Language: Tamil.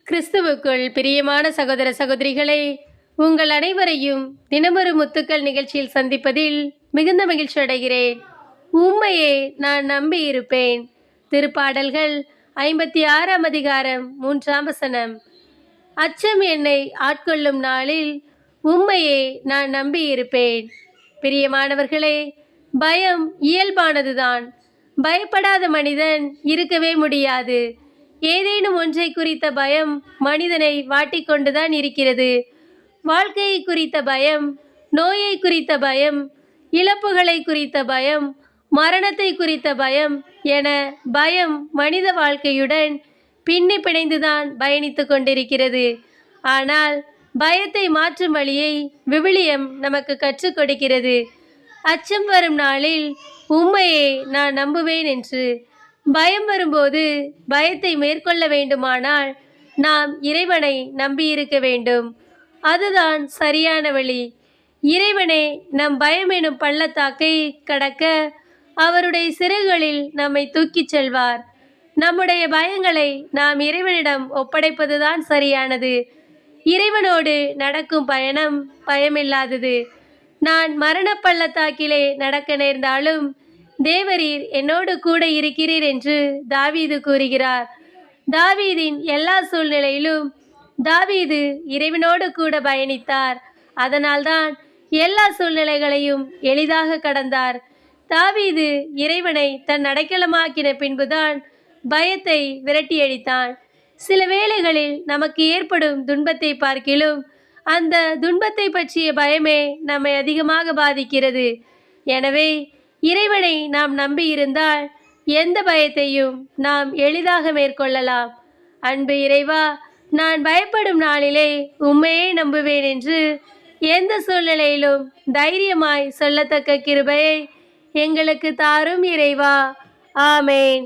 கிறிஸ்துவுக்குள் பிரியமான சகோதர சகோதரிகளே, உங்கள் அனைவரையும் தினமொரு முத்துக்கள் நிகழ்ச்சியில் சந்திப்பதில் மிகுந்த மகிழ்ச்சி அடைகிறேன். உம்மையே நான் நம்பி இருப்பேன். திருப்பாடல்கள் 56ஆம் அதிகாரம் 3ஆம் வசனம். அச்சம் என்னை ஆட்கொள்ளும் நாளில் உம்மையே நான் நம்பி இருப்பேன். பிரியமானவர்களே, பயம் இயல்பானதுதான். பயப்படாத மனிதன் இருக்கவே முடியாது. ஏதேனும் ஒன்றை குறித்த பயம் மனிதனை வாட்டிக்கொண்டுதான் இருக்கிறது. வாழ்க்கையை குறித்த பயம், நோயை குறித்த பயம், இழப்புகளை குறித்த பயம், மரணத்தை குறித்த பயம் என பயம் மனித வாழ்க்கையுடன் பின்னி பிணைந்துதான் பயணித்து கொண்டிருக்கிறது. ஆனால் பயத்தை மாற்றும் வழியை விவிலியம் நமக்கு கற்றுக் கொடுக்கிறது. அச்சம் வரும் நாளில் உம்மையே நான் நம்புவேன் என்று. பயம் வரும்போது பயத்தை மேற்கொள்ள வேண்டுமானால் நாம் இறைவனை நம்பியிருக்க வேண்டும். அதுதான் சரியான வழி. இறைவனே நம் பயம் எனும் பள்ளத்தாக்கை கடக்க அவருடைய சிறகுகளில் நம்மை தூக்கிச் செல்வார். நம்முடைய பயங்களை நாம் இறைவனிடம் ஒப்படைப்பதுதான் சரியானது. இறைவனோடு நடக்கும் பயணம் பயமில்லாதது. நான் மரண பள்ளத்தாக்கிலே நடக்க நேர்ந்தாலும் தேவரீர் என்னோடு கூட இருக்கிறீர் என்று தாவீது கூறுகிறார். தாவீதின் எல்லா சூழ்நிலையிலும் தாவீது இறைவனோடு கூட பயணித்தார். அதனால்தான் எல்லா சூழ்நிலைகளையும் எளிதாக கடந்தார். தாவீது இறைவனை தன் அடைக்கலமாக்கின பின்புதான் பயத்தை விரட்டியடித்தான். சில வேளைகளில் நமக்கு ஏற்படும் துன்பத்தை பார்க்கிலும் அந்த துன்பத்தை பற்றிய பயமே நம்மை அதிகமாக பாதிக்கிறது. எனவே இறைவனை நாம் நம்பியிருந்தால் எந்த பயத்தையும் நாம் எளிதாக மேற்கொள்ளலாம். அன்பு இறைவா, நான் பயப்படும் நாளிலே உம்மையே நம்புவேன் என்று எந்த சூழ்நிலையிலும் தைரியமாய் சொல்லத்தக்க கிருபையை எங்களுக்கு தாரும் இறைவா. ஆமேன்.